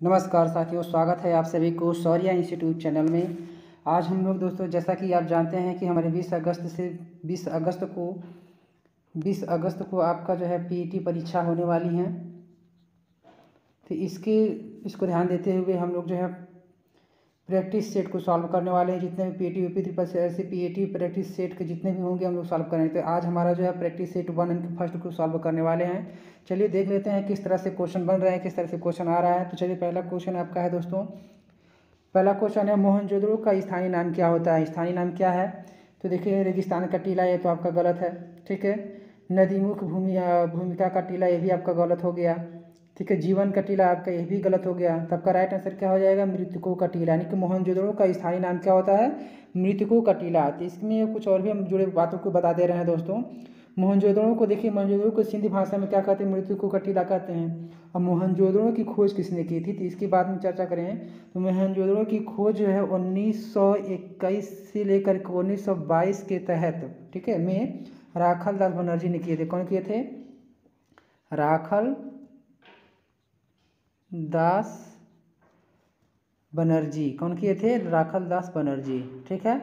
नमस्कार साथियों, स्वागत है आप सभी को शौर्य इंस्टीट्यूट चैनल में। आज हम लोग दोस्तों, जैसा कि आप जानते हैं कि हमारे 20 अगस्त को आपका जो है पीईटी परीक्षा होने वाली है। तो इसको ध्यान देते हुए हम लोग जो है प्रैक्टिस सेट को सॉल्व करने वाले हैं। जितने भी पीईटी यूपी ट्रिपल सी ऐसे पीईटी प्रैक्टिस सेट के जितने भी होंगे हम लोग सॉल्व करेंगे। तो आज हमारा जो है प्रैक्टिस सेट 1 एंड फर्स्ट को सॉल्व करने वाले हैं। चलिए देख लेते हैं किस तरह से क्वेश्चन बन रहे हैं, किस तरह से क्वेश्चन आ रहा है। तो चलिए पहला क्वेश्चन आपका है दोस्तों। पहला क्वेश्चन है, मोहनजोदड़ो का स्थानीय नाम क्या होता है। स्थानीय नाम क्या है? तो देखिए, रेगिस्तान का टीला, ये तो आपका गलत है। ठीक है। नदीमुख भूमिका का टीला, ये भी आपका गलत हो गया। ठीक है। जीवन का टीला आपका, यह भी गलत हो गया। तब आपका राइट आंसर क्या हो जाएगा? मृतकों का टीला। यानी कि मोहनजोदड़ो का स्थानीय नाम क्या होता है? मृतकों का टीला। तो इसमें कुछ और भी हम जुड़े बातों को बता दे रहे हैं दोस्तों। मोहनजोदड़ो को देखिए, मोहनजोदड़ो को सिंधी भाषा में क्या कहते हैं? मृतकों का टीला कहते हैं। अब मोहनजोदड़ो की खोज किसने की थी, तो इसके बाद में चर्चा करें। तो मोहनजोदड़ो की खोज जो है 1921 से लेकर के 1922 के तहत, ठीक है, में राखल दास बनर्जी ने किए थे। कौन किए थे? राखल दास बनर्जी। कौन किए थे? राखल दास बनर्जी। ठीक है।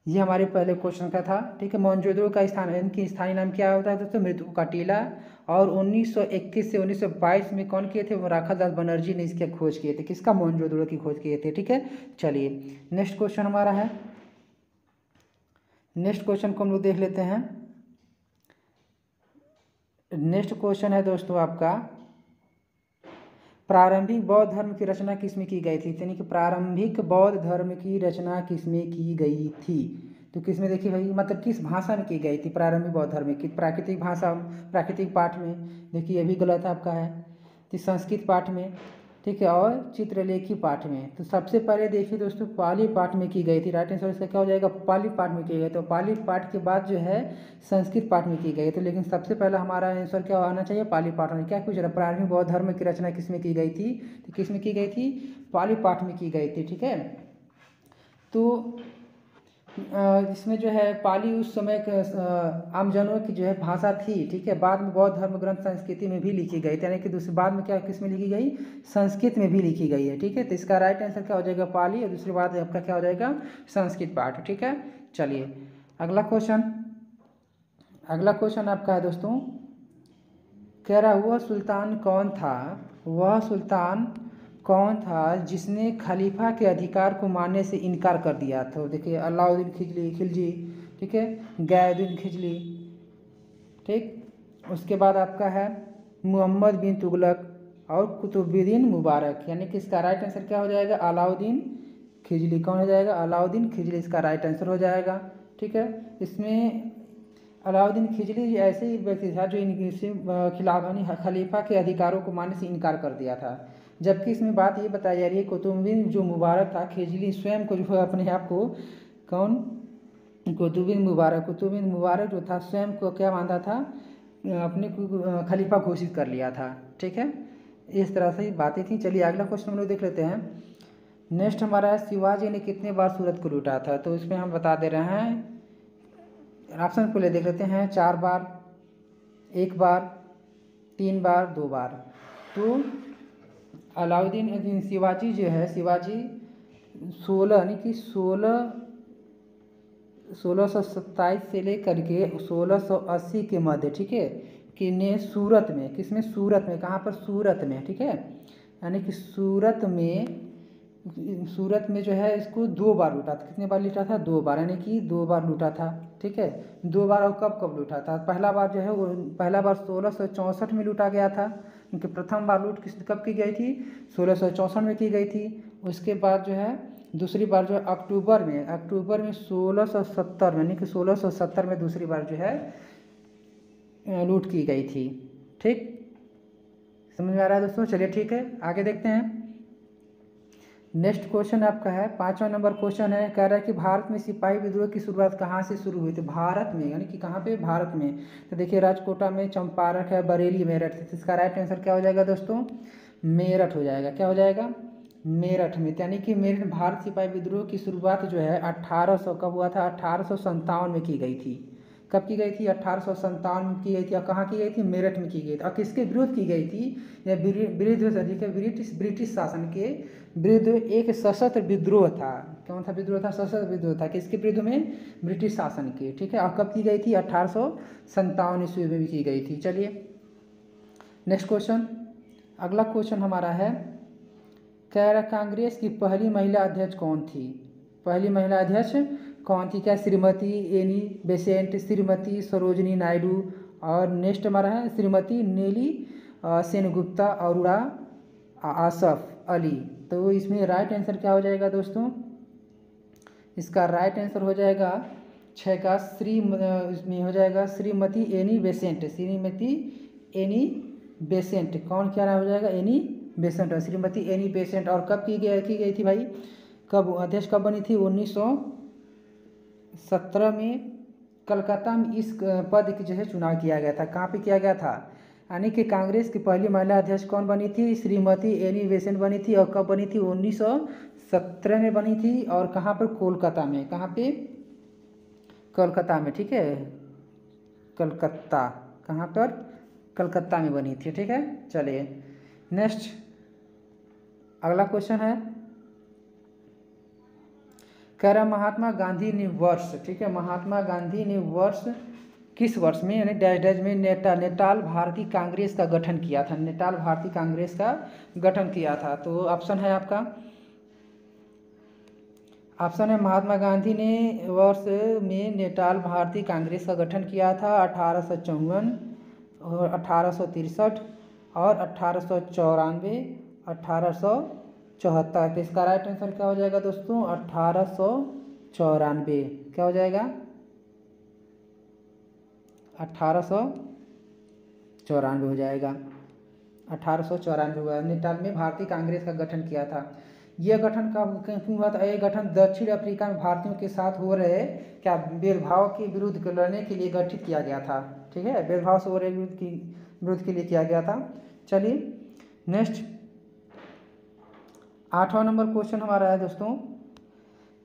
ये हमारे पहले क्वेश्चन का था। ठीक है। मोहनजोदड़ो का इनकी स्थानीय नाम क्या होता है दोस्तों? मृतकों का टीला। और 1921 से 1922 में कौन किए थे? वो राखल दास बनर्जी ने इसकी खोज किए थे। किसका? मोहनजोदड़ो की खोज किए थे। ठीक है। चलिए नेक्स्ट क्वेश्चन हमारा है। नेक्स्ट क्वेश्चन को हम लोग देख लेते हैं। नेक्स्ट क्वेश्चन है दोस्तों आपका, प्रारंभिक बौद्ध धर्म की रचना किसमें की गई थी। यानी कि प्रारंभिक बौद्ध धर्म की रचना किसमें की गई थी? तो किसमें? देखिए भाई, मतलब किस भाषा में की गई थी प्रारंभिक बौद्ध धर्म की? प्राकृतिक भाषा, प्राकृतिक पाठ में। देखिए, ये भी गलत आपका है। तो संस्कृत पाठ में, ठीक है, और चित्रलेखी पाठ में। तो सबसे पहले देखिए दोस्तों, पाली पाठ में की गई थी। राइट आंसर इसका क्या हो जाएगा? पाली पाठ में की गई। तो पाली पाठ के बाद जो है संस्कृत पाठ में की गई। तो लेकिन सबसे पहला हमारा आंसर क्या आना चाहिए? पाली पाठ में। क्या पूछ रहा है? प्रारंभिक बौद्ध धर्म की रचना किसमें की गई थी? तो किसमें की गई थी? पाली पाठ में की गई थी। ठीक है। तो इसमें जो है पाली उस समय आमजनों की जो है भाषा थी। ठीक है। बाद में बौद्ध धर्म ग्रंथ संस्कृति में भी लिखी गई। यानी कि दूसरी बाद में क्या किस में लिखी गई? संस्कृत में भी लिखी गई है। ठीक है। तो इसका राइट आंसर क्या हो जाएगा? पाली। और दूसरी बात आपका क्या हो जाएगा? संस्कृत पाठ। ठीक है। चलिए अगला क्वेश्चन। अगला क्वेश्चन आपका है दोस्तों, कह रहा वह सुल्तान कौन था? वह सुल्तान कौन था जिसने खलीफा के अधिकार को मानने से इनकार कर दिया था? देखिए, अलाउद्दीन खिलजी, ठीक है, गयासुद्दीन खिलजी। ठीक। उसके बाद आपका है मोहम्मद बिन तुगलक और कुतुबुद्दीन मुबारक। यानी कि इसका राइट आंसर क्या हो जाएगा? अलाउद्दीन खिलजी। कौन हो जाएगा? अलाउद्दीन खिलजी इसका राइट आंसर हो जाएगा। ठीक है। इसमें अलाउद्दीन खिलजी ऐसे ही व्यक्ति था जो इनके खिलाफ खलीफा के अधिकारों को मानने से इनकार कर दिया था। जबकि इसमें बात ये बताई जा रही है, कुतुबुद्दीन जो मुबारक था, खिलजी स्वयं को जो अपने आप को, कौन? कुतुबुद्दीन मुबारक जो था स्वयं को क्या मानता था? अपने को खलीफा घोषित कर लिया था। ठीक है। इस तरह से बातें थी। चलिए अगला क्वेश्चन हम लोग देख लेते हैं। नेक्स्ट हमारा है, शिवाजी ने कितने बार सूरत को लूटा था? तो इसमें हम बता दे रहे हैं, ऑप्शन को ले देख लेते हैं। 4 बार, 1 बार, 3 बार, 2 बार। तो शिवाजी जो है, शिवाजी 16 यानी कि 1627 से लेकर के 1680 के मध्य, ठीक है, कि ने सूरत में, किसमें? सूरत में। कहाँ पर? सूरत में। ठीक है। यानी कि सूरत में जो है इसको 2 बार लूटा था। कितने बार लूटा था? 2 बार। यानी कि 2 बार लूटा था। ठीक है। 2 बार। और कब कब लूटा था? पहला बार जो है वो, पहला बार 1664 में लूटा गया था, क्योंकि प्रथम बार लूट कब की गई थी? 1664 में की गई थी। उसके बाद जो है दूसरी बार जो है अक्टूबर में 1670 में, यानी कि 1670 में दूसरी बार जो है लूट की गई थी। ठीक, समझ में आ रहा है दोस्तों? चलिए ठीक है, आगे देखते हैं। नेक्स्ट क्वेश्चन आपका है 5वां नंबर क्वेश्चन है। कह रहा है कि भारत में सिपाही विद्रोह की शुरुआत कहाँ से शुरू हुई थी? भारत में, यानी कि कहाँ पे? भारत में। तो देखिए, राजकोटा में, चंपारण है, बरेली, मेरठ। तो इसका राइट आंसर क्या हो जाएगा दोस्तों? मेरठ हो जाएगा। क्या हो जाएगा? मेरठ में। यानी कि मेरठ भारत सिपाही विद्रोह की शुरुआत जो है 1800 कब हुआ था? 1857 में की गई थी। कब की गई थी? 1857 में की गई थी। और कहाँ की गई थी? मेरठ में की गई थी। और किसके विरुद्ध की गई थी? यह ब्रिटिश शासन के विरुद्ध एक सशस्त्र विद्रोह था। कौन था विद्रोह था? सशस्त्र विद्रोह था। किसके विरुद्ध में? ब्रिटिश शासन के। ठीक है, और कब की गई थी? 1857 ईस्वी में भी की गई थी। चलिए नेक्स्ट क्वेश्चन, अगला क्वेश्चन हमारा है, कह रहा कांग्रेस की पहली महिला अध्यक्ष कौन थी? पहली महिला अध्यक्ष कौन थी? क्या श्रीमती एनी बेसेंट, श्रीमती सरोजनी नायडू, और नेक्स्ट हमारा है श्रीमती नेली सेनगुप्ता, अरोड़ा, आसफ अली। तो इसमें राइट आंसर क्या हो जाएगा दोस्तों? इसका राइट आंसर हो जाएगा 6 का इसमें हो जाएगा Shrimati Annie Besant. Shrimati Annie Besant, कौन क्या नाम हो जाएगा? एनी बेसेंट, और श्रीमती एनी बेसेंट। और कब की गई थी भाई? कब अध्यक्ष कब बनी थी? 1917 में कलकत्ता में इस पद की जो है चुनाव किया गया था। कहाँ पे किया गया था? यानी कि कांग्रेस की पहली महिला अध्यक्ष कौन बनी थी? श्रीमती एनी बेसेंट बनी थी। और कब बनी थी? 1917 में बनी थी। और कहाँ पर? कोलकाता में। कहाँ पे? कोलकाता में। ठीक है, कलकत्ता। कहाँ पर? कलकत्ता में बनी थी। ठीक है, चलिए नेक्स्ट अगला क्वेश्चन है, कह रहा महात्मा गांधी ने वर्ष, ठीक है, महात्मा गांधी ने वर्ष किस वर्ष में यानी डैश डैश में नेटाल भारतीय कांग्रेस का गठन किया था? नेटाल भारतीय कांग्रेस का गठन किया था। तो ऑप्शन है आपका, ऑप्शन है महात्मा गांधी ने वर्ष में नेटाल भारतीय कांग्रेस का गठन किया था 1854 और 1863 और 1894, 1874। तो इसका राइट आंसर क्या हो जाएगा दोस्तों? 1894। क्या हो जाएगा? 1894 हो जाएगा। 1894 हुआ। नेटाल में भारतीय कांग्रेस का गठन किया था। यह गठन कब क्यों हुआ था? यह गठन दक्षिण अफ्रीका में भारतीयों के साथ हो रहे क्या भेदभाव के विरुद्ध लड़ने के लिए गठित किया गया था। ठीक है, भेदभाव से हो रहे विरुद्ध के लिए किया गया था। चलिए नेक्स्ट 8वां नंबर क्वेश्चन हमारा है दोस्तों,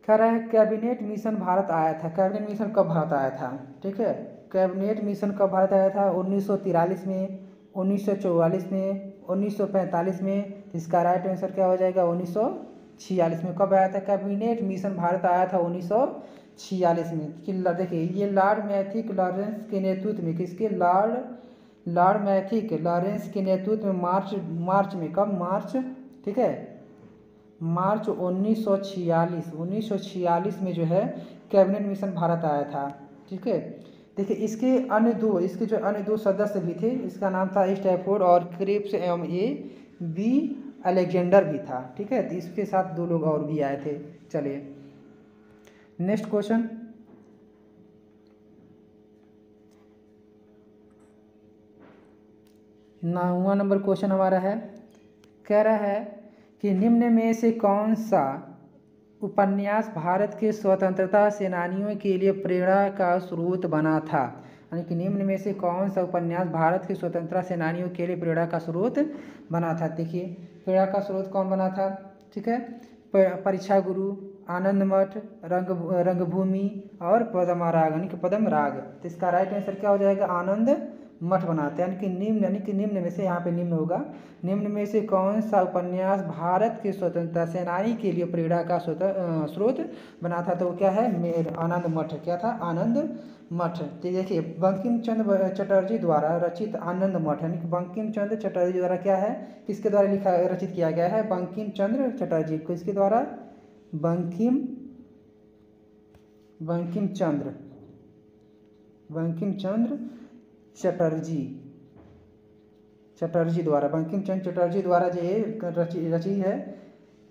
कह रहा है कैबिनेट मिशन भारत आया था। कैबिनेट मिशन कब भारत आया था? ठीक है, कैबिनेट मिशन कब भारत आया था? 1943 में, 1944 में, 1945 में। इसका राइट आंसर क्या हो जाएगा? 1946 में। कब आया था कैबिनेट मिशन भारत? आया था 1946 में। देखिए ये लॉर्ड मैथिक लॉरेंस के नेतृत्व में, किसके? लॉर्ड मैथिक लॉरेंस के नेतृत्व में मार्च में, कब? मार्च, ठीक है, मार्च 1946 में जो है कैबिनेट मिशन भारत आया था। ठीक है, देखिए इसके जो अन्य दो सदस्य भी थे, इसका नाम था स्टैफोर्ड और क्रिप्स एवं A.B. अलेक्जेंडर भी था। ठीक है, तो इसके साथ 2 लोग और भी आए थे। चलिए नेक्स्ट क्वेश्चन, 9वां नंबर क्वेश्चन हमारा है, कह रहा है कि निम्न में से कौन सा उपन्यास भारत के स्वतंत्रता सेनानियों के लिए प्रेरणा का स्रोत बना था? यानी कि निम्न में से कौन सा उपन्यास भारत के स्वतंत्रता सेनानियों के लिए प्रेरणा का स्रोत बना था? देखिए प्रेरणा का स्रोत कौन बना था? ठीक है, परीक्षा गुरु, आनंद मठ, रंगभूमि और पद्मराग, यानी कि पद्म राग। तो इसका राइट आंसर क्या हो जाएगा? आनंद मठ बनाते हैं। यानी कि निम्न में से, यहाँ पे निम्न होगा, निम्न में से कौन सा उपन्यास भारत के स्वतंत्रता सेनानी के लिए प्रेरणा का स्रोत बना था? तो क्या है? आनंद मठ। क्या था? आनंद मठ। तो देखिए बंकिम चंद्र चटर्जी द्वारा रचित आनंद मठ, यानी कि बंकिम चंद्र चटर्जी द्वारा क्या है, किसके द्वारा रचित किया गया है? बंकिम चंद्र चटर्जी। किसके द्वारा? बंकिम चंद्र चटर्जी द्वारा, बंकिम चंद्र चटर्जी द्वारा जो ये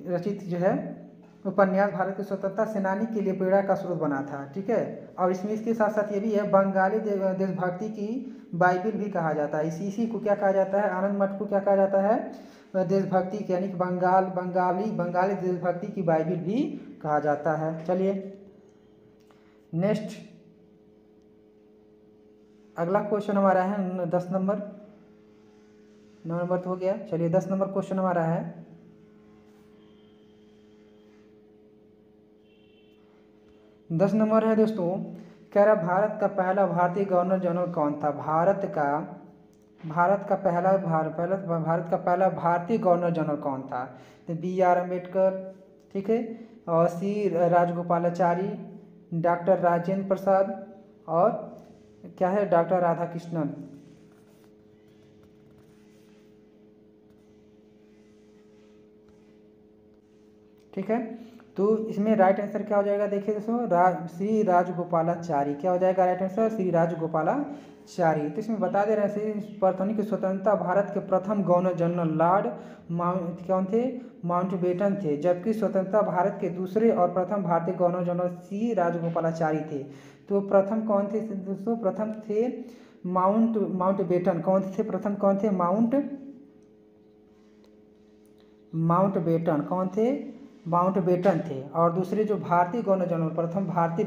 रचित जो है उपन्यास भारत के स्वतंत्रता सेनानी के लिए प्रेरणा का स्रोत बना था। ठीक है, और इसमें इसके साथ साथ ये भी है, बंगाली देशभक्ति की बाइबिल भी कहा जाता है। इसी को क्या कहा जाता है? आनंद मठ को क्या कहा जाता है? देशभक्ति की, यानी कि बंगाली देशभक्ति की बाइबिल भी कहा जाता है। चलिए नेक्स्ट अगला क्वेश्चन हमारा है 10 नंबर, 9 नंबर तो हो गया। चलिए 10 नंबर क्वेश्चन हमारा है, 10 नंबर है दोस्तों, कह रहा भारत का पहला भारतीय गवर्नर जनरल कौन था? भारत का पहला भारतीय गवर्नर जनरल कौन था? तो B.R. अम्बेडकर, ठीक है, और सी राजगोपालाचारी, डॉक्टर राजेंद्र प्रसाद, और क्या है, डॉक्टर राधाकृष्णन। ठीक है, तो इसमें राइट आंसर क्या हो जाएगा? देखिए दोस्तों, श्री राजगोपालाचारी। क्या हो जाएगा राइट आंसर? श्री राजगोपालाचारी। तो इसमें बता दे रहे हैं श्री प्रथम की स्वतंत्रता भारत के प्रथम गवर्नर जनरल लॉर्ड कौन थे? माउंटबेटन थे। जबकि स्वतंत्रता भारत के दूसरे और प्रथम भारतीय गवर्नर जनरल श्री राजगोपालाचारी थे। तो प्रथम कौन थे दोस्तों? प्रथम थे माउंटबेटन। कौन थे प्रथम? कौन थे? माउंटबेटन। कौन थे? माउंटबेटन थे। और दूसरे जो भारतीय गवर्नर जनरल प्रथम भारतीय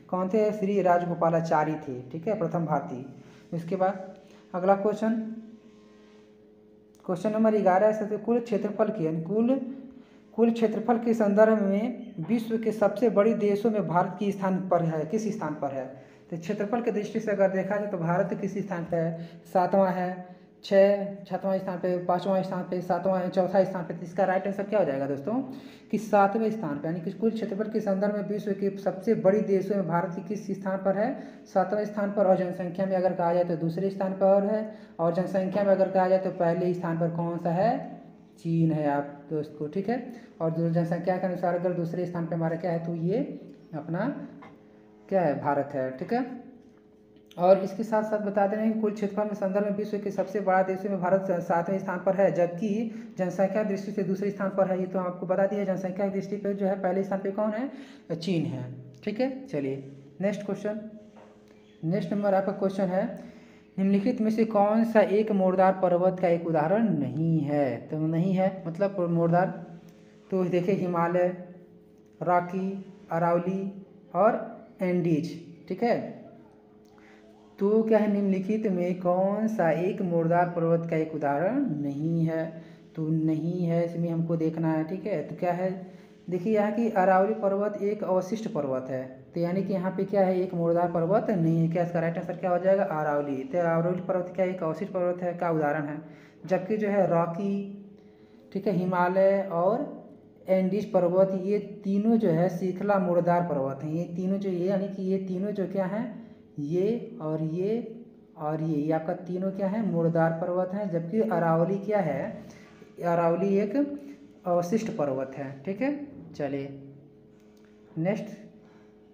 कौन थे? श्री राजगोपालाचारी थे। ठीक है, प्रथम भारतीय। इसके बाद अगला क्वेश्चन नंबर 11 है। कुल क्षेत्रफल के संदर्भ में विश्व के सबसे बड़ी देशों में भारत की स्थान पर है? किस स्थान पर है? तो क्षेत्रफल की दृष्टि से अगर देखा जाए तो भारत किस स्थान पर है? 7वां है, 6वां स्थान पे, 5वां स्थान पे, 7वां, चौथा स्थान पे। तो इसका राइट आंसर क्या हो जाएगा दोस्तों? कि 7वें स्थान पे। यानी कि कुल क्षेत्रफल के संदर्भ में विश्व के सबसे बड़ी देशों में भारत की किस स्थान पर है? 7वें स्थान पर। और जनसंख्या में अगर कहा जाए तो दूसरे स्थान पर है। और जनसंख्या में अगर कहा जाए तो पहले स्थान पर कौन सा है? चीन है आप दोस्तों। ठीक है, और जनसंख्या के अनुसार अगर दूसरे स्थान पर हमारा क्या है तो ये अपना क्या है? भारत है। ठीक है, और इसके साथ साथ बता दे रहे हैं कि कुल क्षेत्रफल में संदर्भ में विश्व के सबसे बड़ा देशों में भारत 7वें स्थान पर है। जबकि जनसंख्या दृष्टि से दूसरे स्थान पर है। ये तो आपको बता दिया। जनसंख्या की दृष्टि पर जो है पहले स्थान पे कौन है? चीन है। ठीक है, चलिए नेक्स्ट नंबर आपका क्वेश्चन है, निम्नलिखित में से कौन सा एक मोरदार पर्वत का एक उदाहरण नहीं है? तो नहीं है मतलब मोरदार, तो देखिए हिमालय, रॉकी, अरावली और एंडीज। ठीक है, तो क्या है, निम्नलिखित में कौन सा एक मोरदार पर्वत का एक उदाहरण नहीं है? तो नहीं है, इसमें हमको देखना है। ठीक है, तो क्या है, देखिए यहाँ की अरावली पर्वत एक अवशिष्ट पर्वत है। तो यानी कि यहाँ पे क्या है? एक मोरदार पर्वत नहीं है। क्या इसका राइट आंसर क्या हो जाएगा? अरावली। तो अरावली पर्वत क्या एक अवशिष्ट पर्वत है का उदाहरण है। जबकि जो है रॉकी, ठीक है, हिमालय और एंडीज पर्वत, ये तीनों जो है श्रृंखला मोरदार पर्वत हैं। ये तीनों जो यानी कि ये तीनों जो क्या हैं? ये और ये आपका तीनों क्या है? मोरदार पर्वत हैं। जबकि अरावली क्या है? अरावली एक अवशिष्ट पर्वत है। ठीक है, चलिए नेक्स्ट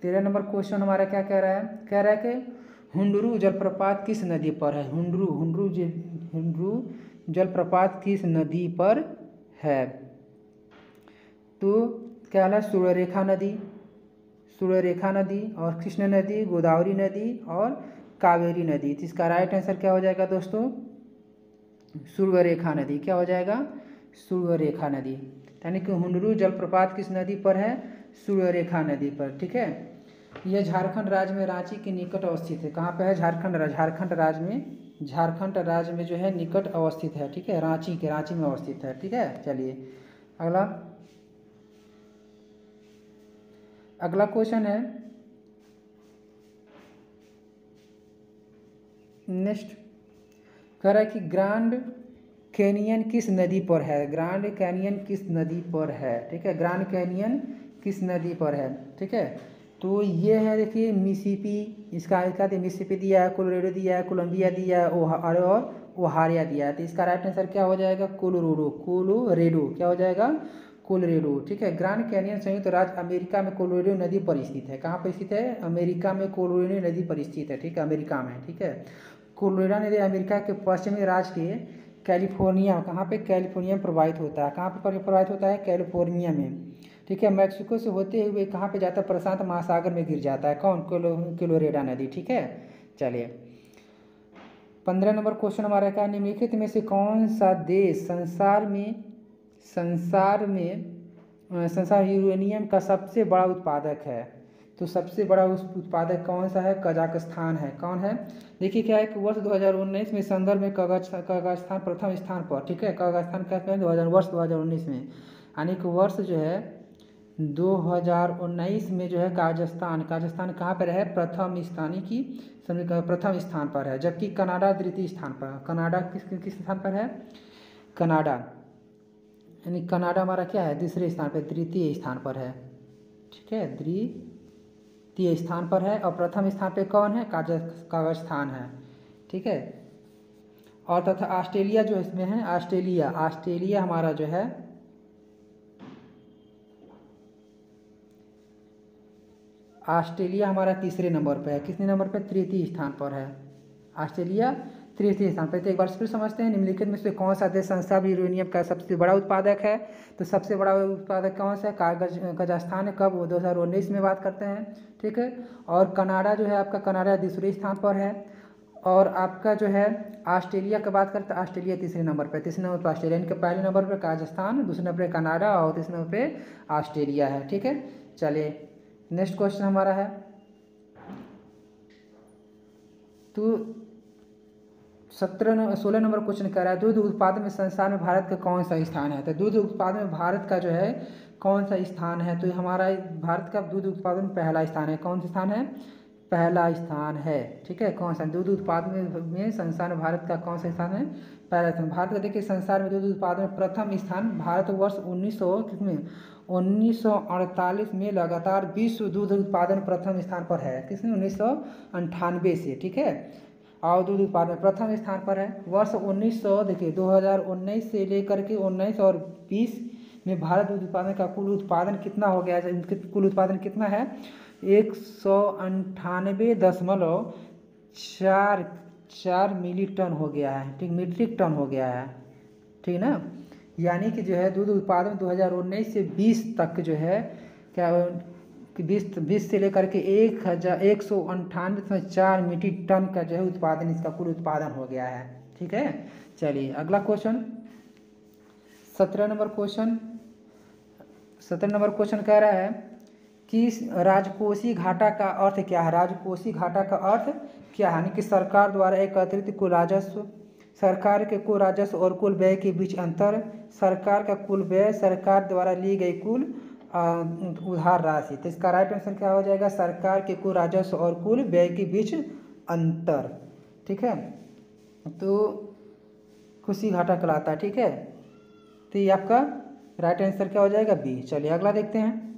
13 नंबर क्वेश्चन हमारा क्या कह रहा है? कह रहा है कि हुंडरू जलप्रपात किस नदी पर है? हुंडरू जलप्रपात किस नदी पर है? तो क्या है? सूर्यरेखा नदी और कृष्ण नदी, गोदावरी नदी और कावेरी नदी। तो इसका राइट आंसर क्या हो जाएगा दोस्तों? सूर्यरेखा नदी। क्या हो जाएगा? सूर्यरेखा नदी। यानी कि हुंडरू जलप्रपात किस नदी पर है? सूर्यरेखा नदी पर। ठीक है, यह झारखंड राज्य में रांची के निकट अवस्थित है। कहाँ पे है? झारखंड राज्य में जो है निकट अवस्थित है। ठीक है, रांची में अवस्थित है। ठीक है, चलिए अगला क्वेश्चन है नेक्स्ट, कह रहा है कि ग्रैंड कैनियन किस नदी पर है? ग्रैंड कैनियन किस नदी पर है? ठीक है, ग्रैंड कैनियन किस नदी पर है? ठीक है, तो ये है देखिए मिसिसिपी। इसका मिसिसिपी दिया है, कोलोराडो दिया है, कोलंबिया दिया है और ओहायो दिया है। तो इसका राइट आंसर क्या हो जाएगा? कोलोरेडो। क्या हो जाएगा? कोलोरेडो। ठीक है, ग्रैंड कैनियन संयुक्त राज्य अमेरिका में कोलोराडो नदी पर स्थित है। कहाँ पर स्थित है? अमेरिका में कोलोराडो नदी पर स्थित है। ठीक है, अमेरिका में। ठीक है, कोलोराडो नदी अमेरिका के पश्चिमी राज्य के कैलिफोर्निया, कहाँ पे? कैलिफोर्निया में प्रवाहित होता है। कहाँ पे प्रवाहित होता है? कैलिफोर्निया में। ठीक है, मैक्सिको से होते हुए कहाँ पे जाता है? प्रशांत महासागर में गिर जाता है। कौन? कोलोराडो नदी। ठीक है, चलिए 15 नंबर क्वेश्चन हमारा क्या? निम्नलिखित में से कौन सा देश संसार यूरेनियम का सबसे बड़ा उत्पादक है? तो सबसे बड़ा उत्पादक कौन सा है? कजाकिस्तान है। कौन है? देखिए क्या है कि वर्ष 2019 में संदर्भ में कजाकिस्तान प्रथम स्थान पर। ठीक है, कजाकिस्तान क्या है? वर्ष 2019 में, यानी कि वर्ष जो है 2019 में जो है काजाख्स्तान कहाँ पर है, प्रथम स्थान पर है, जबकि कनाडा द्वितीय स्थान पर। कनाडा किस स्थान पर है, कनाडा यानी कनाडा हमारा क्या है, दूसरे स्थान पर, तृतीय स्थान पर है, ठीक है, तृतीय स्थान पर है। और प्रथम स्थान पे कौन है, काजाख्स्तान है, ठीक है। और तथा ऑस्ट्रेलिया जो इसमें है, ऑस्ट्रेलिया हमारा जो है ऑस्ट्रेलिया हमारा तीसरे नंबर पे है। कितने नंबर पे, तृतीय स्थान पर है ऑस्ट्रेलिया, तृतीय स्थान पर। तो एक बार फिर समझते हैं, निम्नलिखित में से कौन सा देश संसार में यूरेनियम का सबसे बड़ा उत्पादक है। तो सबसे बड़ा उत्पादक कौन सा है, काजाख्स्तान है। कब, 2019 में बात करते हैं, ठीक है। और कनाडा जो है आपका, कनाडा दूसरे स्थान पर है। और आपका जो है ऑस्ट्रेलिया की बात करते हैं, ऑस्ट्रेलिया तीसरे नंबर पर ऑस्ट्रेलिया, इनके पहले नंबर पर काजाख्स्तान, दूसरे नंबर पर कनाडा और तीसरे नंबर पर ऑस्ट्रेलिया है, ठीक है। चलिए नेक्स्ट क्वेश्चन हमारा है, तो 16 नंबर क्वेश्चन कह रहा है, दूध उत्पादन में संसार में भारत का कौन सा स्थान है। तो दूध उत्पादन में भारत का जो है कौन सा स्थान है, तो हमारा भारत का दूध उत्पादन में पहला स्थान है। कौन सा स्थान है, पहला स्थान है, ठीक है। कौन सा, दूध उत्पादन में संसार में भारत का कौन सा स्थान है, पहला स्थान। भारत का देखिए संसार में दूध उत्पादन में प्रथम स्थान भारतवर्ष 1948 में लगातार विश्व दूध उत्पादन प्रथम स्थान पर है। किसमें, 1998 से, ठीक है। और दूध उत्पादन प्रथम स्थान पर है। वर्ष 1900 देखिए 2019 से लेकर के 19 और 20 में भारत दूध उत्पादन का कुल उत्पादन कितना हो गया है, कुल उत्पादन कितना है, 198.44 मिलियन टन हो गया है, ठीक, मीट्रिक टन हो गया है, ठीक ना। यानी कि जो है दूध उत्पादन 2019 से 20 तक जो है क्या, 20 से लेकर के 198.4 मीट्रिक टन का जो है उत्पादन, इसका कुल उत्पादन हो गया है, ठीक है। चलिए अगला क्वेश्चन 17 नंबर क्वेश्चन कह रहा है कि राजकोषीय घाटा का अर्थ क्या है। राजकोषीय घाटा का अर्थ क्या है, यानी कि सरकार द्वारा एकत्रित कुल राजस्व, सरकार के कुल राजस्व और कुल व्यय के बीच अंतर, सरकार का कुल व्यय, सरकार द्वारा ली गई कुल उधार राशि। तो इसका राइट आंसर क्या हो जाएगा, सरकार के कुल राजस्व और कुल व्यय के बीच अंतर, ठीक है। तो खुशी घाटा कहलाता है, ठीक है। तो ये आपका राइट आंसर क्या हो जाएगा, बी। चलिए अगला देखते हैं,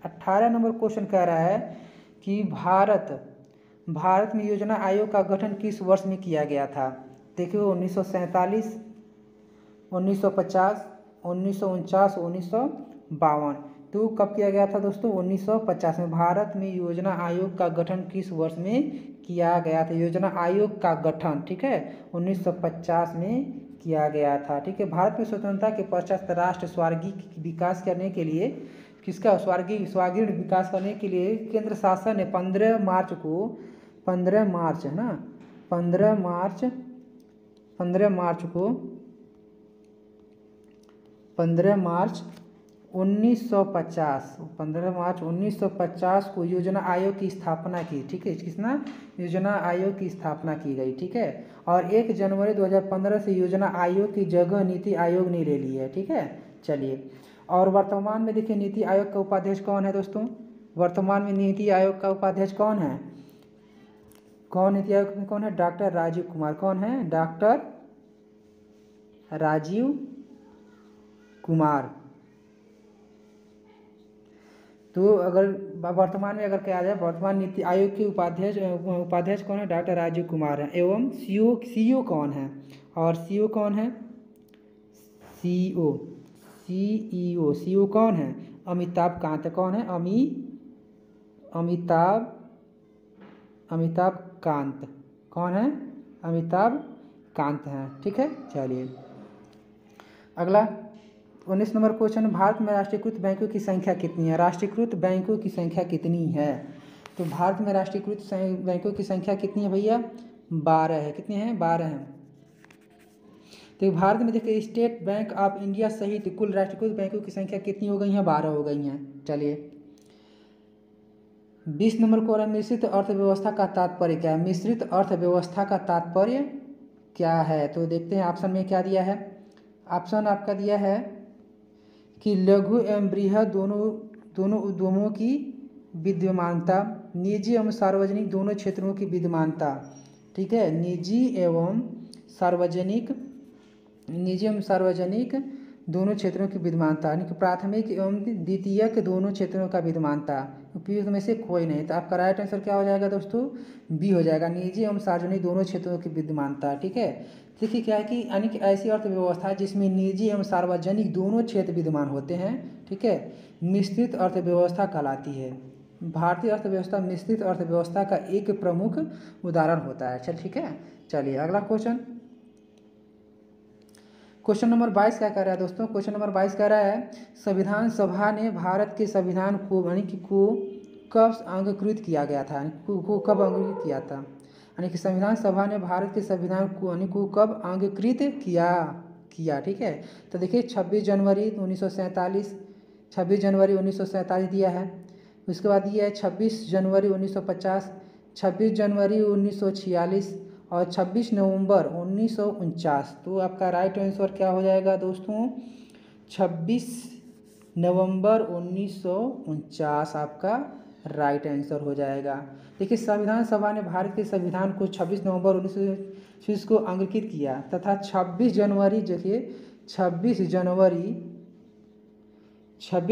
18 नंबर क्वेश्चन कह रहा है कि भारत में योजना आयोग का गठन किस वर्ष में किया गया था। देखिए 1947, 1950, 1949, 1952। तो कब किया गया था दोस्तों, 1950 में। भारत में योजना आयोग का गठन किस वर्ष में किया गया था, योजना आयोग का गठन, ठीक है, 1950 में किया गया था, ठीक है। भारत में स्वतंत्रता के पश्चात राष्ट्र स्वर्गीय विकास करने के लिए, किसका, स्वर्गीय विकास करने के लिए केंद्र शासन ने 15 मार्च 1950 को योजना आयोग की स्थापना की, ठीक है। किसना, योजना आयोग की स्थापना की गई, ठीक है। और 1 जनवरी 2015 से योजना आयोग की जगह नीति आयोग ने ले ली है, ठीक है। चलिए, और वर्तमान में देखिए नीति आयोग का उपाध्यक्ष कौन है दोस्तों, वर्तमान में नीति आयोग का उपाध्यक्ष कौन है, नीति आयोग में कौन है, डॉक्टर राजीव कुमार। कौन है, डॉक्टर राजीव कुमार। तो अगर वर्तमान में अगर कहा जाए, वर्तमान नीति आयोग के उपाध्यक्ष कौन है, डॉक्टर राजीव कुमार है। एवं सीईओ कौन है, और सीईओ कौन है, सीईओ कौन है, अमिताभ कांत। कौन है, अमिताभ कांत। कौन है, अमिताभ कांत हैं, ठीक है। चलिए अगला 19 नंबर क्वेश्चन, भारत में राष्ट्रीयकृत बैंकों की संख्या कितनी है। राष्ट्रीयकृत बैंकों की संख्या कितनी है, तो भारत में राष्ट्रीयकृत बैंकों की संख्या कितनी है भैया, 12 है। कितनी है, 12 है। तो भारत में देखिए स्टेट बैंक ऑफ इंडिया सहित कुल राष्ट्रीयकृत बैंकों की संख्या कितनी हो गई है, 12 हो गई हैं। चलिए 20 नंबर को, मिश्रित अर्थव्यवस्था का तात्पर्य क्या है। मिश्रित अर्थव्यवस्था का तात्पर्य क्या है, तो देखते हैं ऑप्शन में क्या दिया है। ऑप्शन आपका दिया है कि लघु एवं बृहद दोनों उद्यमों की विद्यमानता, निजी एवं सार्वजनिक दोनों क्षेत्रों की विद्यमानता, ठीक है, निजी एवं सार्वजनिक दोनों क्षेत्रों की विद्यमानता, यानी कि प्राथमिक एवं द्वितीयक दोनों क्षेत्रों का विद्यमानता, उपयुक्त में से कोई नहीं। तो आपका राइट आंसर क्या हो जाएगा दोस्तों, बी हो जाएगा, निजी एवं सार्वजनिक दोनों क्षेत्रों की विद्यमानता। ठीक है, देखिए क्या है कि यानी कि ऐसी अर्थव्यवस्था जिसमें निजी एवं सार्वजनिक दोनों क्षेत्र विद्यमान होते हैं, ठीक है, मिश्रित अर्थव्यवस्था कहलाती है। भारतीय अर्थव्यवस्था मिश्रित अर्थव्यवस्था का एक प्रमुख उदाहरण होता है। चल ठीक है, चलिए अगला क्वेश्चन नंबर 22 क्या कह रहा है दोस्तों। क्वेश्चन नंबर 22 कह रहा है संविधान सभा ने भारत के संविधान को यानी कि को कब अंगीकृत किया गया था, को कब अंगीकृत किया था, यानी कि संविधान सभा ने भारत के संविधान को यानी को कब अंगीकृत किया। ठीक है, तो देखिए 26 जनवरी 1947, 26 जनवरी 1947 दिया है। उसके बाद दिया है 26 जनवरी 1950, 26 जनवरी 1946 और 26 नवंबर 1949। तो आपका राइट आंसर क्या हो जाएगा दोस्तों, 26 नवंबर 1949 आपका राइट आंसर हो जाएगा। देखिए संविधान सभा ने भारत के संविधान को 26 नवंबर 1949 को अंगीकृत किया तथा 26 जनवरी देखिए 26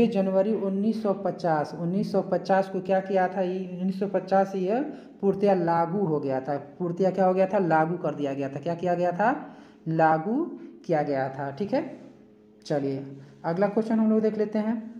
जनवरी 1950 को क्या किया था, 1950 यह पूर्णतया लागू हो गया था, पूर्णतया क्या हो गया था, लागू कर दिया गया था। क्या किया गया था, लागू किया गया था। ठीक है, चलिए अगला क्वेश्चन हम लोग देख लेते हैं।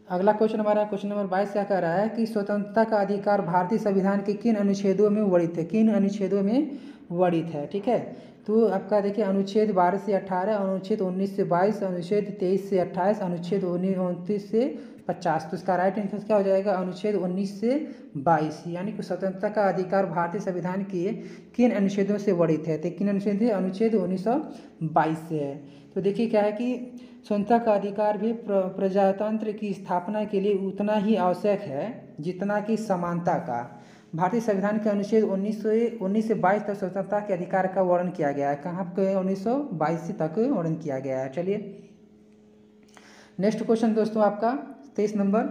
अगला क्वेश्चन हमारा क्वेश्चन नंबर 22 क्या कह रहा है कि स्वतंत्रता का अधिकार भारतीय संविधान के किन अनुच्छेदों में वर्णित है, किन अनुच्छेदों में वर्णित है। ठीक है, तो आपका देखिए अनुच्छेद 12 से 18, अनुच्छेद 19 से 22, अनुच्छेद 23 से 28, अनुच्छेद 29 से 50। तो इसका राइट आंसर क्या हो जाएगा, अनुच्छेद 19 से 22, यानी कि स्वतंत्रता का अधिकार भारतीय संविधान के किन अनुच्छेदों से वर्णित है। तो किन अनुच्छेद है, अनुच्छेद 1922 से है। तो देखिए क्या है कि स्वतंत्रता का अधिकार भी प्रजातंत्र की स्थापना के लिए उतना ही आवश्यक है जितना कि समानता का। भारतीय संविधान के अनुच्छेद 19 से 22 तक स्वतंत्रता के अधिकार का वर्णन किया गया है। कहाँ पे, 1922 तक वर्णन किया गया है। चलिए नेक्स्ट क्वेश्चन दोस्तों आपका 23 नंबर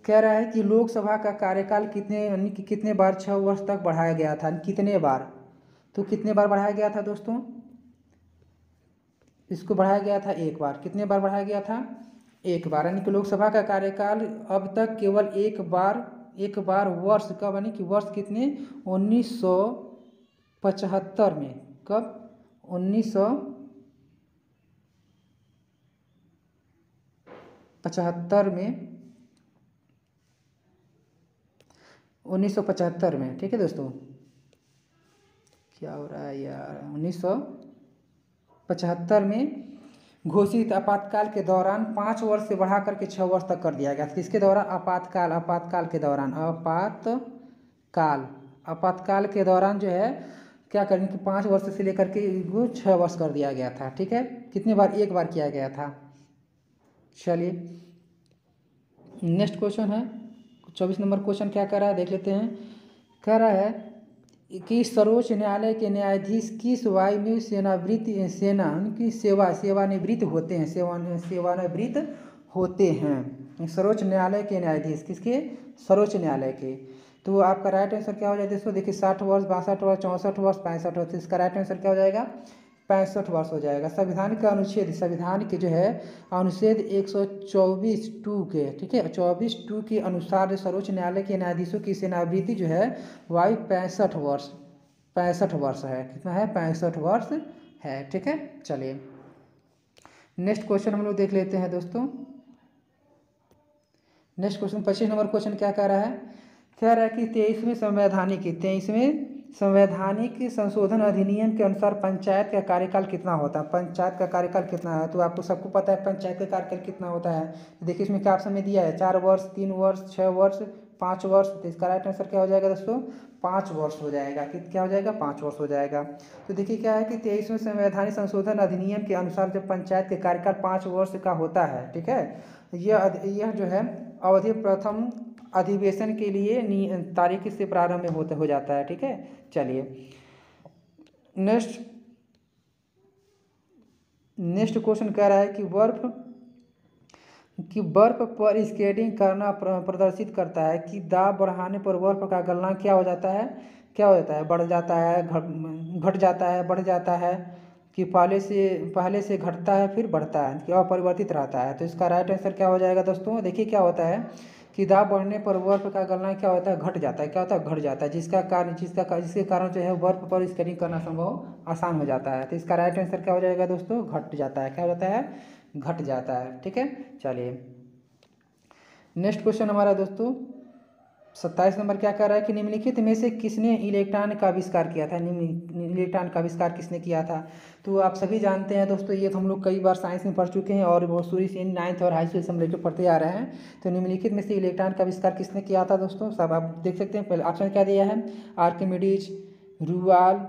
कह रहा है कि लोकसभा का कार्यकाल कितने बार 6 वर्ष तक बढ़ाया गया था, कितने बार, तो कितने बार बढ़ाया गया था दोस्तों, इसको बढ़ाया गया था एक बार। कितने बार बढ़ाया गया था, एक बार, यानी कि लोकसभा का कार्यकाल अब तक केवल एक बार वर्ष कब, यानी कि वर्ष कितने, 1975 में, कब, 1975 में। ठीक है दोस्तों, क्या हो रहा है यार, 1975 में घोषित आपातकाल के दौरान 5 वर्ष से बढ़ा करके 6 वर्ष तक कर दिया गया। किसके दौरान, आपातकाल के दौरान, आपातकाल के दौरान जो है क्या करें कि 5 वर्ष से लेकर के वो 6 वर्ष कर दिया गया था। ठीक है, कितने बार, एक बार किया गया था। चलिए नेक्स्ट क्वेश्चन है 24 नंबर क्वेश्चन क्या कह रहा है देख लेते हैं। कह रहा है कि सर्वोच्च न्यायालय के न्यायाधीश किस वायु सेवानिवृत्त होते हैं, सर्वोच्च न्यायालय के न्यायाधीश किसके, सर्वोच्च न्यायालय के। तो आपका राइट आंसर क्या हो जाएगा दोस्तों, देखिए 60 वर्ष, 62 वर्ष, 64 वर्ष, 65 वर्ष। इसका राइट आंसर क्या हो जाएगा, 65 वर्ष हो जाएगा। संविधान के जो है अनुच्छेद 124(2) के, ठीक है, 24(2) के अनुसार जो सर्वोच्च न्यायालय के न्यायाधीशों की सेवानिवृत्ति जो है वह 65 वर्ष है। कितना है, 65 वर्ष है। ठीक है, चलिए नेक्स्ट क्वेश्चन हम लोग देख लेते हैं दोस्तों। नेक्स्ट क्वेश्चन 25 नंबर क्वेश्चन क्या कह रहा है, कह रहा है कि 23वें संवैधानिक संशोधन अधिनियम के अनुसार पंचायत का कार्यकाल कितना होता है, पंचायत का कार्यकाल कितना है। तो आपको सबको पता है पंचायत का कार्यकाल कितना होता है। देखिए इसमें क्या ऑप्शन में दिया है, 4 वर्ष, 3 वर्ष, 6 वर्ष, 5 वर्ष। तो इसका राइट आंसर क्या हो जाएगा दोस्तों, 5 वर्ष हो जाएगा। क्या हो जाएगा, 5 वर्ष हो जाएगा। तो देखिए क्या है कि 23वें संवैधानिक संशोधन अधिनियम के अनुसार जब पंचायत के कार्यकाल 5 वर्ष का होता है, ठीक है, यह जो है अवधि प्रथम अधिवेशन के लिए तारीख से प्रारंभ हो जाता है। ठीक है, चलिए नेक्स्ट नेक्स्ट क्वेश्चन कह रहा है कि बर्फ पर स्केटिंग करना प्रदर्शित करता है कि दाब बढ़ाने पर बर्फ का गलनांक क्या हो जाता है, बढ़ जाता है, घट जाता है, बढ़ जाता है, कि पहले से घटता है फिर बढ़ता है, कि अपरिवर्तित रहता है। तो इसका राइट आंसर क्या हो जाएगा दोस्तों? देखिए क्या होता है कि दाब बढ़ने पर बर्फ का गलनांक क्या होता है, घट जाता है। क्या होता है? घट जाता है, जिसके कारण जो है बर्फ पर स्केटिंग करना संभव आसान हो जाता है। तो इसका राइट आंसर क्या हो जाएगा दोस्तों? घट जाता है। क्या हो जाता है? घट जाता है। ठीक है, चलिए नेक्स्ट क्वेश्चन हमारा दोस्तों 27 नंबर क्या कर रहा है कि निम्नलिखित में से किसने इलेक्ट्रॉन का आविष्कार किया था? इलेक्ट्रॉन का आविष्कार किसने किया था? तो आप सभी जानते हैं दोस्तों, ये तो हम लोग कई बार साइंस में पढ़ चुके हैं और बहुत शुरू से 9th और हाई स्कूल से हम लेकर पढ़ते आ रहे हैं। तो निम्नलिखित में से इलेक्ट्रॉन का आविष्कार किसने किया था दोस्तों? सब आप देख सकते हैं। पहले ऑप्शन क्या दिया है? आर्किमिडीज, रुआल,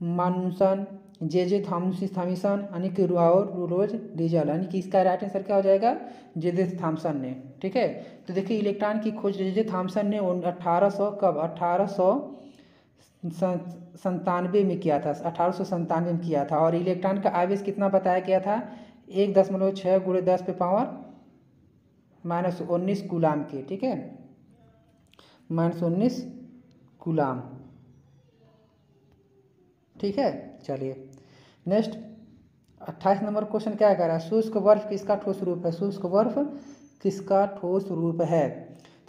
मानुसन, जे थॉमसन, यानी कि और रोज डीजल, यानी कि इसका राइट आंसर क्या हो जाएगा? जे थॉमसन ने। ठीक है, तो देखिए इलेक्ट्रॉन की खोज जे थॉमसन ने 1897 में किया था। 1897 में किया था। और इलेक्ट्रॉन का आवेश कितना बताया गया था? 1.6 × 10⁻⁻19 कूलाम के। ठीक है, -19 कूलाम। ठीक है, चलिए नेक्स्ट 28 नंबर क्वेश्चन क्या कह रहा है? शुष्क बर्फ किसका ठोस रूप है? शुष्क बर्फ किसका ठोस रूप है?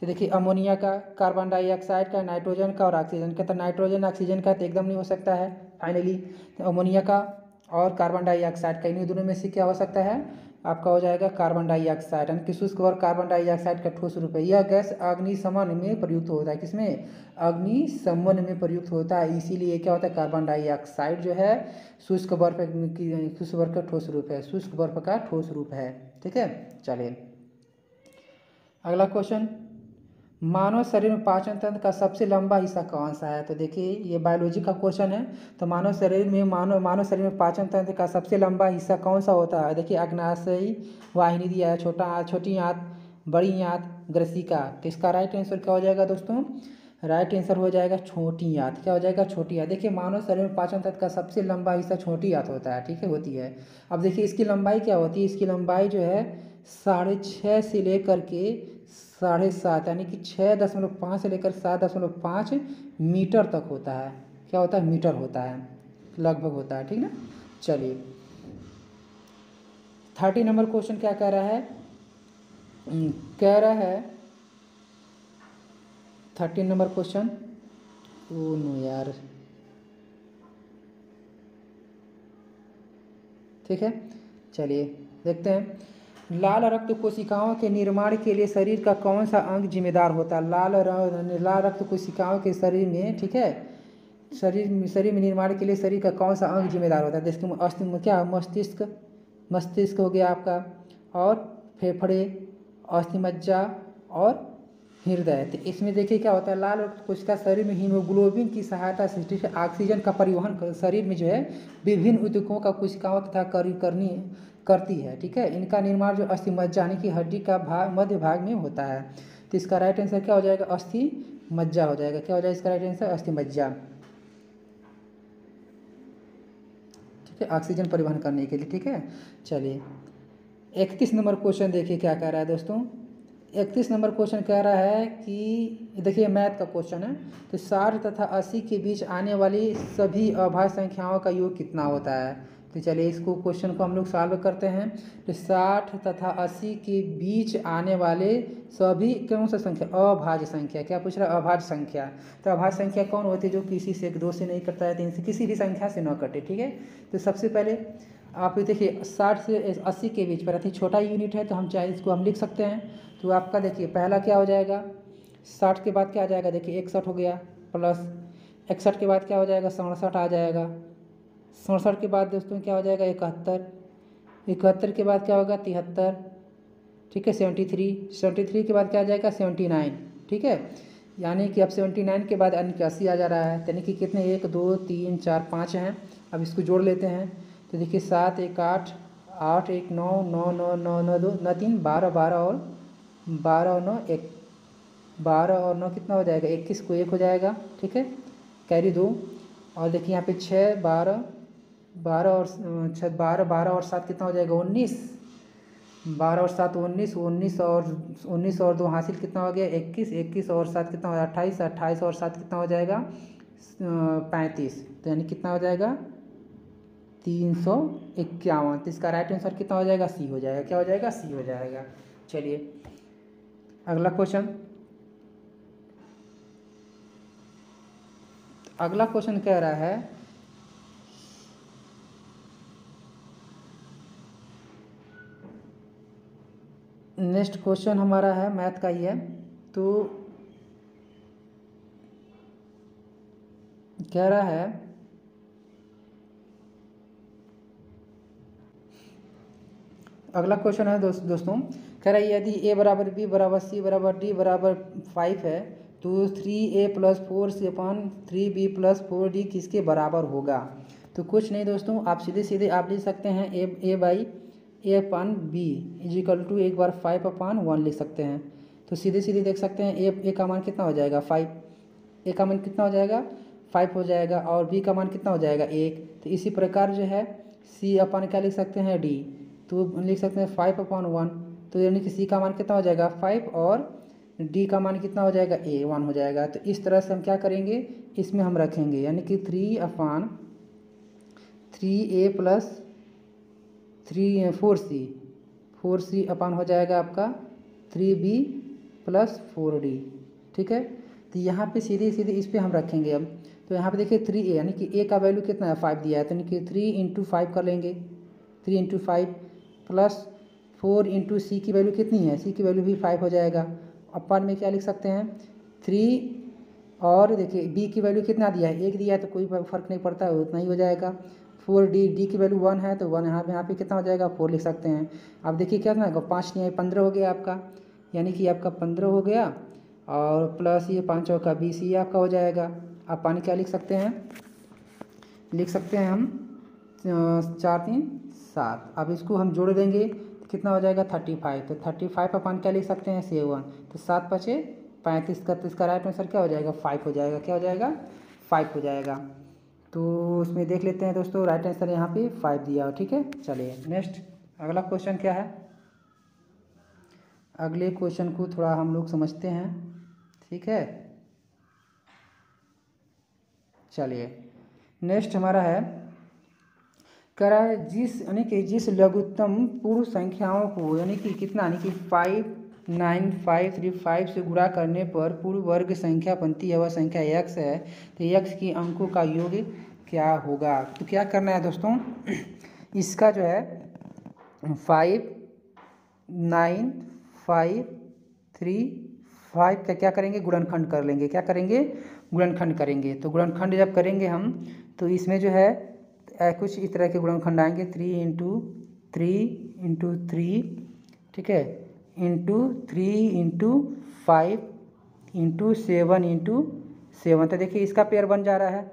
तो देखिए अमोनिया का, कार्बन डाइऑक्साइड का, नाइट्रोजन का और ऑक्सीजन का। तो नाइट्रोजन ऑक्सीजन का तो एकदम नहीं हो सकता है फाइनली। तो अमोनिया का और कार्बन डाइऑक्साइड का, इन्हीं दोनों में से क्या हो सकता है? आपका हो जाएगा कार्बन डाइऑक्साइड, यानी कि शुष्क और कार्बन डाइऑक्साइड का ठोस रूप है। यह गैस अग्निशमन में प्रयुक्त होता है। किसमें? अग्निशमन में प्रयुक्त होता है, इसीलिए क्या होता है? कार्बन डाइऑक्साइड जो है शुष्क बर्फ का ठोस रूप है। शुष्क बर्फ का ठोस रूप है। ठीक है, चलिए अगला क्वेश्चन, मानव शरीर में पाचन तंत्र का सबसे लंबा हिस्सा कौन सा है? तो देखिए ये बायोलॉजी का क्वेश्चन है। तो मानव शरीर में पाचन तंत्र का सबसे लंबा हिस्सा कौन सा होता है? देखिए अग्नाशयी वाहिनी दिया है, छोटी आंत, बड़ी आंत, ग्रसिका। तो इसका राइट आंसर क्या हो जाएगा दोस्तों? राइट आंसर हो जाएगा छोटी आंत। क्या हो जाएगा? छोटी आंत। देखिए मानव शरीर में पाचन तंत्र का सबसे लंबा हिस्सा छोटी आंत होता है। ठीक है, होती है। अब देखिए इसकी लंबाई क्या होती है? इसकी लंबाई जो है 6.5 से लेकर के 7.5, यानी कि 6.5 से लेकर 7.5 मीटर तक होता है। क्या होता है? मीटर होता है, लगभग होता है। ठीक ना, चलिए 30 नंबर क्वेश्चन क्या कह रहा है? कह रहा है 13 नंबर क्वेश्चन, ओ नो यार, ठीक है चलिए देखते हैं। लाल रक्त कोशिकाओं के निर्माण के लिए शरीर का कौन सा अंग जिम्मेदार होता है? लाल रक्त कोशिकाओं के शरीर में, ठीक है, शरीर में निर्माण के लिए शरीर का कौन सा अंग जिम्मेदार होता है? जैसे क्या? मस्तिष्क हो गया आपका, और फेफड़े, अस्थिमज्जा और हृदय। तो इसमें देखिए क्या होता है? लाल रक्त कोशिका शरीर में हीमोग्लोबिन की सहायता से, ठीक है, ऑक्सीजन का परिवहन शरीर में जो है विभिन्न ऊतकों का कोशिकाओं तथा करती है। ठीक है, इनका निर्माण जो अस्थिमज्जा यानी कि हड्डी का मध्य भाग में होता है। तो इसका राइट आंसर क्या हो जाएगा? अस्थिमज्जा हो जाएगा। क्या हो जाएगा इसका राइट आंसर? अस्थिमज्जा। ठीक है, ऑक्सीजन परिवहन करने के लिए। ठीक है, चलिए 31 नंबर क्वेश्चन देखिए क्या कह रहा है दोस्तों। 31 नंबर क्वेश्चन कह रहा है कि देखिए मैथ का क्वेश्चन है। तो 60 तथा 80 के बीच आने वाली सभी अभाज्य संख्याओं का योग कितना होता है? तो चलिए इसको क्वेश्चन को हम लोग सॉल्व करते हैं। तो 60 तथा 80 के बीच आने वाले सभी कौन सा संख्या? अभाज्य संख्या। क्या पूछ रहा है? अभाज्य संख्या। तो अभाज्य संख्या कौन होती है? जो किसी से 2 से नहीं कटता है, 3 से, किसी भी संख्या से न कटे। ठीक है, तो सबसे पहले आप देखिए 60 से 80 के बीच पर, अति छोटा यूनिट है तो हम चाहे इसको हम लिख सकते हैं। तो आपका देखिए पहला क्या हो जाएगा? 60 के बाद क्या आ जाएगा? देखिए 61 हो गया, प्लस 61 के बाद क्या हो जाएगा? 67 आ जाएगा। 67 के बाद दोस्तों क्या हो जाएगा? 71। 71 के बाद क्या होगा? 73। ठीक है, 73 के बाद क्या आ जाएगा? 79। ठीक है, यानी कि अब 79 के बाद 81 आ जा रहा है। यानी कि कितने? 1 2 3 4 5 हैं। अब इसको जोड़ लेते हैं। तो देखिए 7 1 8, 8 1 9, 9 9 9 9 2 9 3 12, 12 और 9 1, 12 और 9 कितना हो जाएगा? 21 को 1 हो जाएगा। ठीक है, कैरी 2। और देखिए यहाँ पे 6 12 12 और 7 कितना हो जाएगा 19। 12 और 7 19, 19 और 2 हासिल कितना हो गया 21, 21 और 7 कितना हो जाएगा 28, 28 और 7 कितना हो जाएगा 35। तो यानी कितना हो जाएगा 351। तो इसका राइट आंसर कितना हो जाएगा सी हो जाएगा। क्या हो जाएगा सी हो जाएगा। चलिए अगला क्वेश्चन। अगला क्वेश्चन कह रहा है नेक्स्ट क्वेश्चन हमारा है मैथ का ही है। तो कह रहा है अगला क्वेश्चन है दोस्तों कह रहा है यदि a बराबर b बराबर c बराबर d बराबर 5 है तो 3a plus 4c/3b plus 4d किसके बराबर होगा। तो कुछ नहीं दोस्तों, आप सीधे सीधे आप लिख सकते हैं a by a upon b equal to एक बार 5/1 लिख सकते हैं। तो सीधे सीधे देख सकते हैं a का मान कितना हो जाएगा 5, a का मान कितना हो जाएगा 5 हो जाएगा और b का मान कितना हो जाएगा 1। तो इसी प्रकार जो है c अपन क्या लिख सकते हैं d, तो लिख सकते हैं 5/1। तो यानी कि c का मान कितना हो जाएगा 5 और d का मान कितना हो जाएगा a 1 हो जाएगा। तो इस तरह से हम क्या करेंगे इसमें हम रखेंगे यानी कि 3/3a प्लस 4c अपन हो जाएगा आपका 3b प्लस 4d। ठीक है, तो यहाँ पे सीधे सीधे इस पर हम रखेंगे। अब तो यहाँ पे देखिए 3a यानी कि a का वैल्यू कितना है 5 दिया है, तो यानी कि 3 × 5 कर लेंगे, 3 × 5 प्लस 4 × c की वैल्यू कितनी है, c की वैल्यू भी 5 हो जाएगा। अपन में क्या लिख सकते हैं 3 और देखिए b की वैल्यू कितना दिया है 1 दिया है, तो कोई फर्क नहीं पड़ता है उतना ही हो जाएगा। 4d की वैल्यू 1 है तो 1 यहाँ पे कितना हो जाएगा 4 लिख सकते हैं। अब देखिए क्या ना 5 नहीं है 15 हो गया आपका, यानी कि आपका 15 हो गया और प्लस ये 5 का 20 ये आपका हो जाएगा। आप पानी क्या लिख सकते हैं, लिख सकते हैं हम 4 3 7। अब इसको हम जोड़ देंगे तो कितना हो जाएगा 35। तो 35 अपन क्या लिख सकते हैं 7। तो 7 × 5 = 35 का, तो इसका राइट आंसर क्या हो जाएगा 5 हो जाएगा। क्या हो जाएगा 5 हो जाएगा। तो उसमें देख लेते हैं दोस्तों राइट आंसर यहाँ पे 5 दिया हो। ठीक है, चलिए नेक्स्ट अगला क्वेश्चन क्या है। अगले क्वेश्चन को थोड़ा हम लोग समझते हैं। ठीक है, चलिए नेक्स्ट हमारा है कह रहा है जिस लघुत्तम पूर्ण संख्याओं को यानी कि कितना यानी कि 5 9 5 3 5 से गुणा करने पर पूर्ण वर्ग संख्या बनती है, वह संख्या x है। तो x की अंकों का योग क्या होगा। तो क्या करना है दोस्तों, इसका जो है 5 9 5 3 5 का क्या करेंगे गुणनखंड कर लेंगे। क्या करेंगे गुणनखंड करेंगे। तो गुणनखंड जब करेंगे हम तो इसमें जो है कुछ इस तरह के गुणनखंड आएंगे 3 × 3 × 3, ठीक है, × 3 × 5 × 7 × 7। तो देखिए इसका पेयर बन जा रहा है।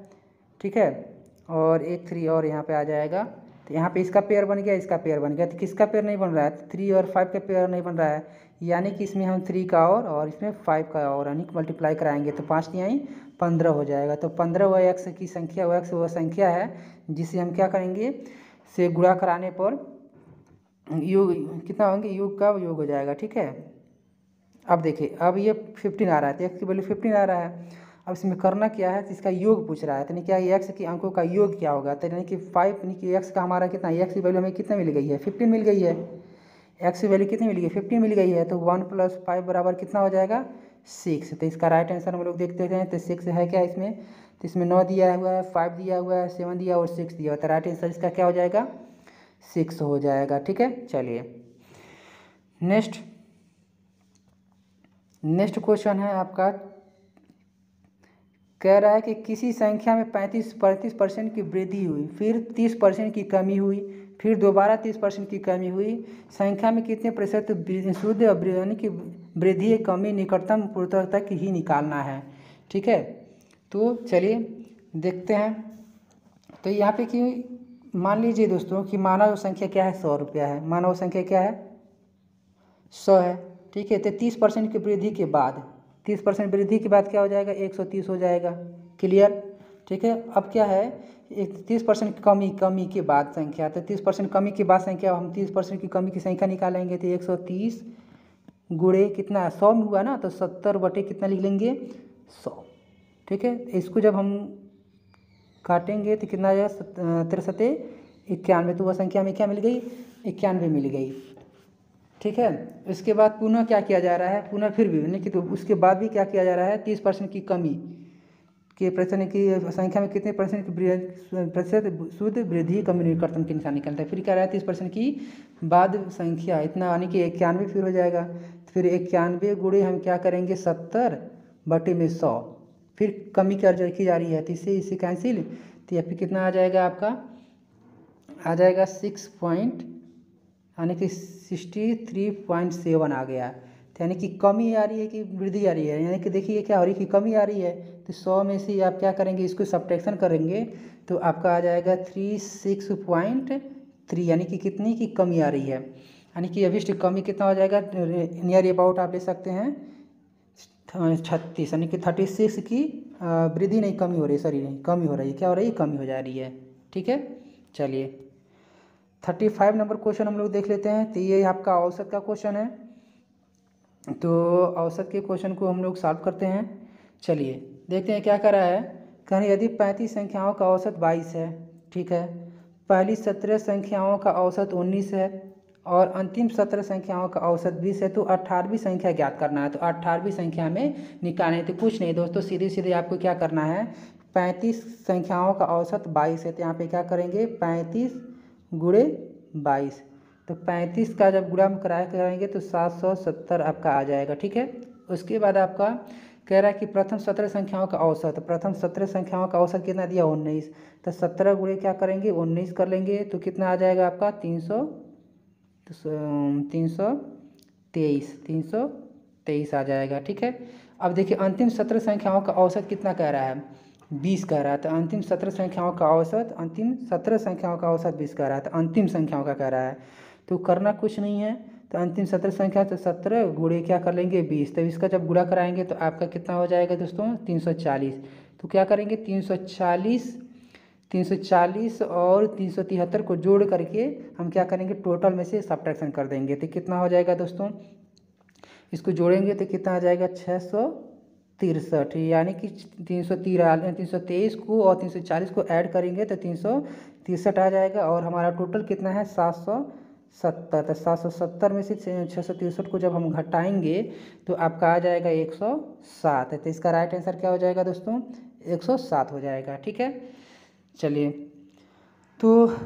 ठीक है, और एक 3 और यहाँ पे आ जाएगा। तो यहाँ पे इसका पेयर बन गया, इसका पेयर बन गया। तो किसका पेयर नहीं बन रहा है 3 और 5 का पेयर नहीं बन रहा है, यानी कि इसमें हम 3 का और इसमें 5 का और यानी कि मल्टीप्लाई कराएंगे तो 5 नहीं 15 हो जाएगा। तो 15 वह x की संख्या वह संख्या है जिसे हम क्या करेंगे से गुणा कराने पर योग कितना होंगे योग का योग हो जाएगा। ठीक है, अब देखिए अब ये 15 आ रहा है तो x की वैल्यू 15 आ रहा है। अब इसमें करना क्या है तो इसका योग पूछ रहा है, तो नहीं क्या x के अंकों का योग क्या होगा। तो यानी कि 5 यानी कि x का हमारा कितना x की वैल्यू हमें कितना मिल गई है 15 मिल गई है। x की वैल्यू कितनी मिल गई 15 मिल गई है। तो 1 + 5 बराबर कितना हो जाएगा 6। तो इसका राइट आंसर हम लोग देखते हैं। तो 6 है क्या इसमें, तो इसमें 9 दिया हुआ है 5 दिया हुआ है 7 दिया और 6 दिया हुआ है। तो राइट आंसर इसका क्या हो जाएगा 6 हो जाएगा। ठीक है, चलिए नेक्स्ट क्वेश्चन है आपका कह रहा है कि किसी संख्या में 35% की वृद्धि हुई, फिर 30% की कमी हुई, फिर दोबारा 30% की कमी हुई, संख्या में कितने प्रतिशत शुद्ध यानी कि वृद्धि कमी निकटतम पूर्णता तक ही निकालना है। ठीक है, तो चलिए देखते हैं। तो यहाँ पे कि मान लीजिए दोस्तों कि मानव संख्या क्या है 100 रुपया है, मानव संख्या क्या है 100 है। ठीक है, तो 30% की वृद्धि के बाद 30% वृद्धि के बाद क्या हो जाएगा 130 हो जाएगा। क्लियर। ठीक है। अब क्या है, 30% कमी के बाद संख्या, तो 30% कमी के बाद संख्या, हम 30% की कमी की संख्या निकालेंगे तो 130 गुणे कितना 100 में हुआ ना, तो 70 बटे कितना लिख लेंगे 100। ठीक है, इसको जब हम काटेंगे तो कितना आ जाएगा 93 तो वह संख्या में क्या मिल गई 91 मिल गई। ठीक है, इसके बाद पुनः क्या किया जा रहा है, पुनः फिर भी नहीं कि तो उसके बाद भी क्या किया जा रहा है, 30% की कमी के प्रश्न की संख्या में कितने प्रतिशत शुद्ध वृद्धि कमी निकटतम के निशान निकलता है। फिर क्या रहा है 30% की बाद संख्या इतना यानी कि 91 फिर हो जाएगा, फिर 91 गुणे हम क्या करेंगे 70 बटे में 100, फिर कमी कर की जा रही है तो इससे कैंसिल, तो या फिर कितना आ जाएगा आपका, आ जाएगा 6 पॉइंट यानी कि 63.7 आ गया। तो यानी कि कमी आ रही है कि वृद्धि आ रही है, यानी कि देखिए क्या हो रही है कि कमी आ रही है, तो 100 में से आप क्या करेंगे इसको सब्ट्रैक्शन करेंगे तो आपका आ जाएगा 36.3 यानी कि कितनी की कमी आ रही है, यानी कि अभिष्ट कमी कितना हो जाएगा नियर अबाउट आप ले सकते हैं 36 यानी कि 36 की वृद्धि नहीं कमी हो रही, सॉरी नहीं कमी हो रही है, क्या हो रही है कमी हो जा रही है। ठीक है, चलिए 35 नंबर क्वेश्चन हम लोग देख लेते हैं। तो ये आपका औसत का क्वेश्चन है, तो औसत के क्वेश्चन को हम लोग सॉल्व करते हैं। चलिए देखते हैं क्या कर रहा है, कहें यदि 35 संख्याओं का औसत 22 है, ठीक है, पहली 17 संख्याओं का औसत 19 है और अंतिम 17 संख्याओं का औसत 20 है, तो 18वीं संख्या ज्ञात करना है। तो 18वीं संख्या में निकालें, तो कुछ नहीं दोस्तों, सीधे सीधे आपको क्या करना है, 35 संख्याओं का औसत 22 है, तो यहाँ पे क्या करेंगे 35 गुणे 22, तो 35 का जब गुणा कराएंगे तो 770 आपका आ जाएगा। ठीक है, उसके बाद आपका कह रहा है कि प्रथम 17 संख्याओं का औसत, प्रथम 17 संख्याओं का औसत कितना दिया 19, तो 17 गुणे क्या करेंगे 19 कर लेंगे तो कितना आ जाएगा आपका 323 आ जाएगा। ठीक है, अब देखिए अंतिम 17 संख्याओं का औसत कितना कह रहा है 20 कह रहा है, तो अंतिम 17 संख्याओं का औसत, अंतिम 17 संख्याओं का औसत 20 कह रहा है, तो अंतिम संख्याओं का कह रहा है, तो करना कुछ नहीं है, तो अंतिम 17 संख्या तो 17 गुणे क्या कर लेंगे 20, तो इसका जब गुणा कराएंगे तो आपका कितना हो जाएगा दोस्तों 340, तो क्या करेंगे 340 और 373 को जोड़ करके हम क्या करेंगे टोटल में से सब्ट्रैक्शन कर देंगे, तो कितना हो जाएगा दोस्तों, इसको जोड़ेंगे तो कितना आ जाएगा 663, यानी कि 323 को और 340 को ऐड करेंगे तो 363 आ जाएगा, और हमारा टोटल कितना है 770, तो 770 में से 663 को जब हम घटाएंगे तो आपका आ जाएगा 107, तो इसका राइट आंसर क्या हो जाएगा दोस्तों 107 हो जाएगा। ठीक है, चलिए तो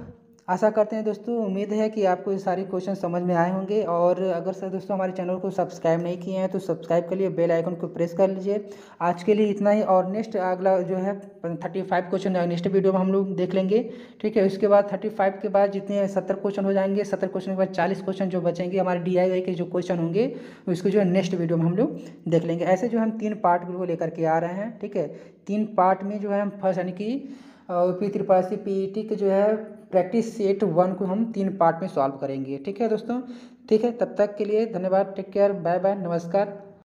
आशा करते हैं दोस्तों, उम्मीद है कि आपको ये सारे क्वेश्चन समझ में आए होंगे, और अगर सर दोस्तों हमारे चैनल को सब्सक्राइब नहीं किए हैं तो सब्सक्राइब कर लिए, बेल आइकन को प्रेस कर लीजिए। आज के लिए इतना ही, और नेक्स्ट अगला जो है 35 क्वेश्चन नेक्स्ट वीडियो में हम लोग देख लेंगे। ठीक है, उसके बाद 35 के बाद जितने 70 क्वेश्चन हो जाएंगे, 70 क्वेश्चन के बाद 40 क्वेश्चन जो बचेंगे हमारे DIY के जो क्वेश्चन होंगे उसको जो है नेक्स्ट वीडियो में हम लोग देख लेंगे। ऐसे जो हम 3 पार्ट को लेकर के आ रहे हैं। ठीक है, 3 पार्ट में जो है हम फर्स्ट यानी कि P3 PET के जो है प्रैक्टिस सेट 1 को हम 3 पार्ट में सॉल्व करेंगे। ठीक है दोस्तों, ठीक है, तब तक के लिए धन्यवाद, टेक केयर, बाय बाय, नमस्कार।